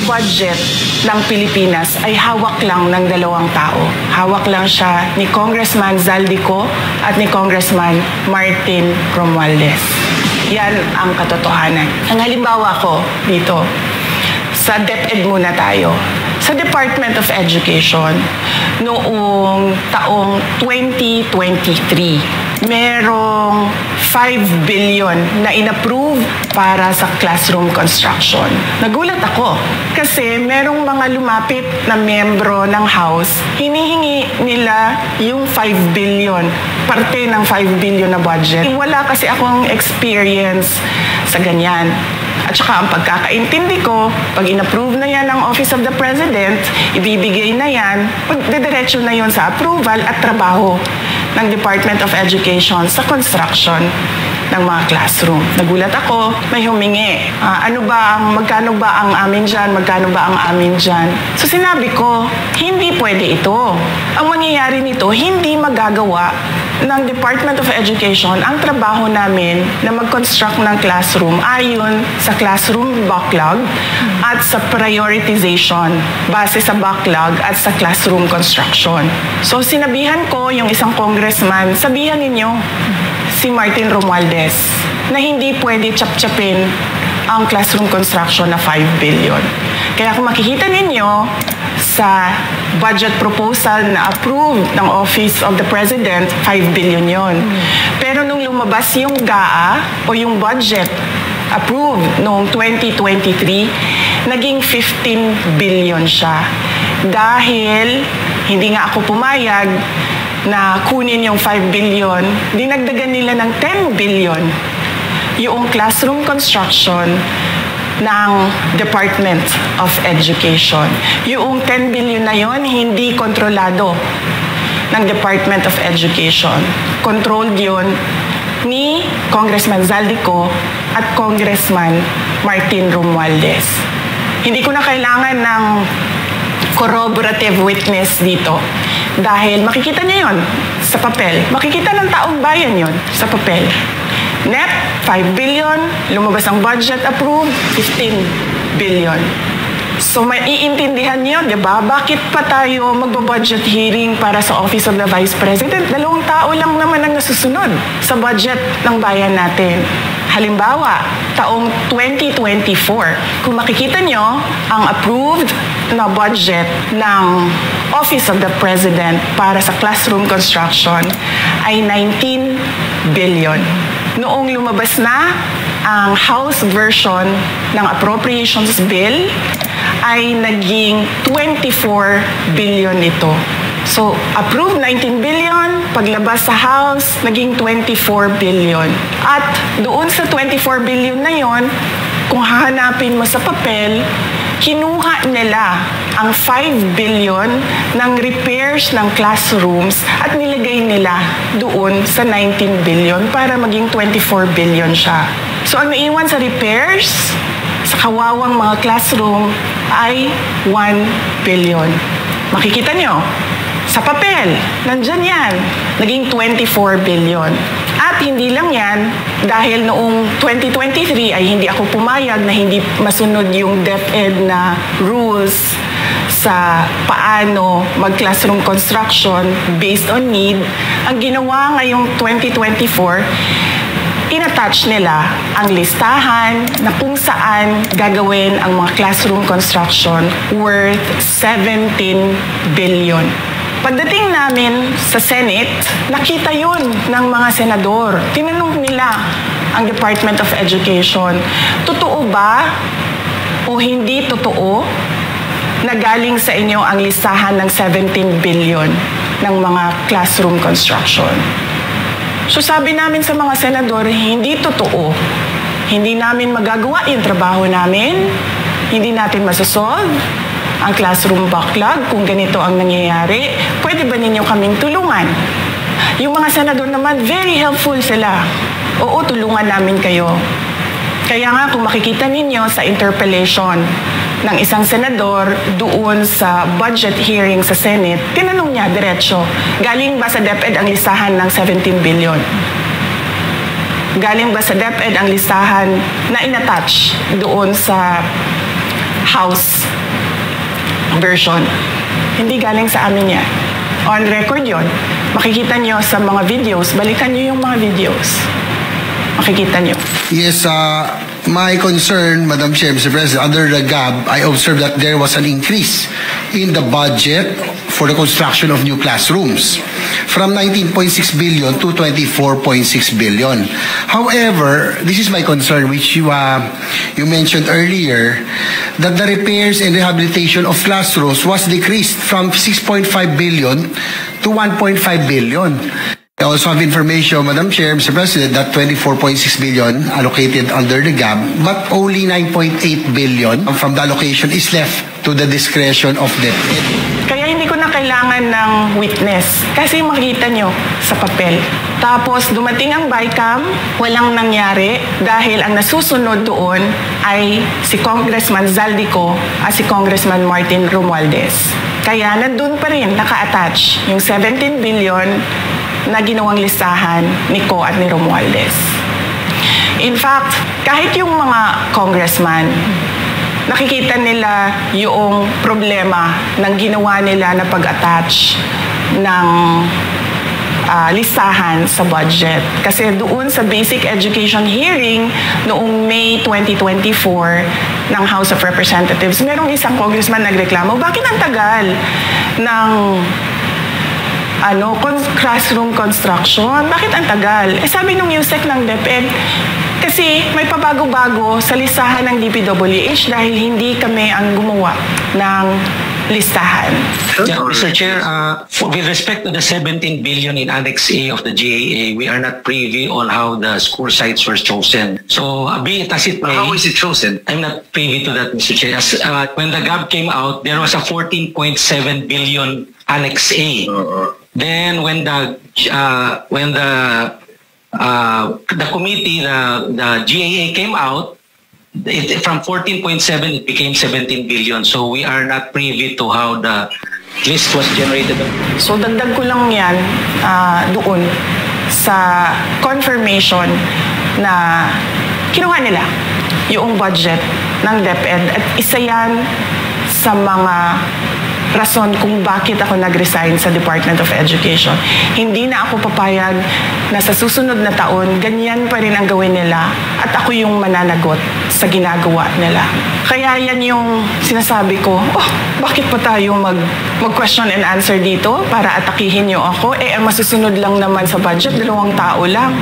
budget ng Pilipinas ay hawak lang ng dalawang tao. Hawak lang siya ni Congressman Zaldico at ni Congressman Martin Romualdez. Yan ang katotohanan. Ang halimbawa ko dito, sa DepEd muna tayo. Sa Department of Education, noong taong 2023, merong 5 billion na inapprove para sa classroom construction. Nagulat ako kasi merong mga lumapit na miyembro ng House, hinihingi nila yung 5 billion, parte ng 5 billion na budget. Wala kasi akong experience sa ganyan. At saka ang pagkakaintindi ko, pag inapprove na yan ng Office of the President, ibibigay na yan, pagdediretso na yun sa approval at trabaho ng Department of Education sa construction ng mga classroom. Nagulat ako, may humingi. Magkano ba ang amin dyan? Magkano ba ang amin dyan? So sinabi ko, hindi pwede ito. Ang mangyayari nito, hindi magagawa ng Department of Education ang trabaho namin na mag-construct ng classroom ayon sa classroom backlog at sa prioritization base sa backlog at sa classroom construction. So sinabihan ko yung isang congressman, sabihan ninyo si Martin Romualdez na hindi pwede chap-chapin ang classroom construction na 5 billion. Kaya kung makikita ninyo sa budget proposal na approved ng Office of the President, 5 billion yon. Pero nung lumabas yung GAA o yung budget approved noong 2023, naging 15 billion siya. Dahil hindi nga ako pumayag na kunin yung 5 billion, dinagdagan nila ng 10 billion yung classroom construction ng Department of Education. Yung 10 billion na yon hindi kontrolado ng Department of Education. Controlled yun ni Congressman Zaldico at Congressman Martin Romualdez. Hindi ko na kailangan ng corroborative witness dito dahil makikita niyo yon sa papel. Makikita ng taong bayan yon sa papel. Net, 5 billion. Lumabas ang budget approved, 15 billion. So maiintindihan niyo, di ba? Bakit pa tayo magbo-budget hearing para sa Office of the Vice President? 2 tao lang naman ang nasusunod sa budget ng bayan natin. Halimbawa, taong 2024, kung makikita nyo, ang approved na budget ng Office of the President para sa classroom construction ay 19 billion. Noong lumabas na ang House version ng Appropriations Bill, ay naging 24 billion ito. So, approved 19 billion, paglabas sa House, naging 24 billion. At doon sa 24 billion na yon, kung hahanapin mo sa papel, kinuha nila ang 5 billion ng repairs ng classrooms at nilagay nila doon sa 19 billion para maging 24 billion siya. So, ang naiwan sa repairs, sa kawawang mga classroom, ay 1 billion. Makikita nyo, sa papel, nandyan yan, naging 24 billion. At hindi lang yan, dahil noong 2023 ay hindi ako pumayag na hindi masunod yung DepEd na rules sa paano mag-classroom construction based on need. Ang ginawa ngayong 2024, inattach nila ang listahan na kung saan gagawin ang mga classroom construction worth 17 billion. Pagdating namin sa Senate, nakita yun ng mga senador. Tinanong nila ang Department of Education, totoo ba o hindi totoo na galing sa inyo ang listahan ng 17 billion ng mga classroom construction? So sabi namin sa mga senador, hindi totoo. Hindi namin magagawa yung trabaho namin. Hindi natin masosolve ang classroom backlog kung ganito ang nangyayari. Pwede ba ninyo kaming tulungan? Yung mga senador naman, very helpful sila. Oo, tulungan namin kayo. Kaya nga, kung makikita ninyo sa interpellation ng isang senador doon sa budget hearing sa Senate, tinanong niya diretso, galing ba sa DepEd ang listahan ng 17 billion? Galing ba sa DepEd ang listahan na inattach doon sa House version. Hindi galing sa amin yan. On record yon. Makikita nyo sa mga videos, balikan nyo yung mga videos. Makikita nyo. Yes, my concern, Madam Chair, Mr. President, under the GAB, I observed that there was an increase in the budget for the construction of new classrooms from 19.6 billion to 24.6 billion. However, this is my concern, which you mentioned earlier, that the repairs and rehabilitation of classrooms was decreased from 6.5 billion to 1.5 billion. I also have information, Madam Chair, Mr. President, that 24.6 billion allocated under the GAB, but only 9.8 billion from the allocation is left to the discretion of DepEd. Kaya hindi ko na kailangan ng witness kasi makikita nyo sa papel. Tapos dumating ang BICAM, walang nangyari dahil ang nasusunod doon ay si Congressman Zaldico at si Congressman Martin Romualdez. Kaya nandun pa rin naka-attach yung 17 billion na ginawang listahan ni Ko at ni Romualdez. In fact, kahit yung mga congressman, nakikita nila yung problema ng ginawa nila na pag-attach ng listahan sa budget. Kasi doon sa basic education hearing noong May 2024 ng House of Representatives, merong isang congressman nagreklamo, bakit ang tagal ng classroom construction? Bakit ang tagal? Sabi nung USEC ng DepEd, kasi may pabago-bago sa listahan ng DPWH dahil hindi kami ang gumawa ng listahan. Yeah, Mr. Chair, with respect to the 17 billion in Annex A of the GAA, we are not privy on how the school sites were chosen. So, be it as it may... How is it chosen? I'm not privy to that, Mr. Chair. When the GAB came out, there was a 14.7 billion Annex A. Then when the committee, the GAA came out, from 14.7 it became 17 billion. So we are not privy to how the list was generated. So dagdag ko lang yan doon sa confirmation na kinuha nila yung budget ng DepEd at isa yan sa mga rason kung bakit ako nag-resign sa Department of Education. Hindi na ako papayag na sa susunod na taon, ganyan pa rin ang gawin nila at ako yung mananagot sa ginagawa nila. Kaya yan yung sinasabi ko, bakit pa tayo mag-question and answer dito para atakihin niyo ako? Ang masusunod lang naman sa budget, 2 tao lang.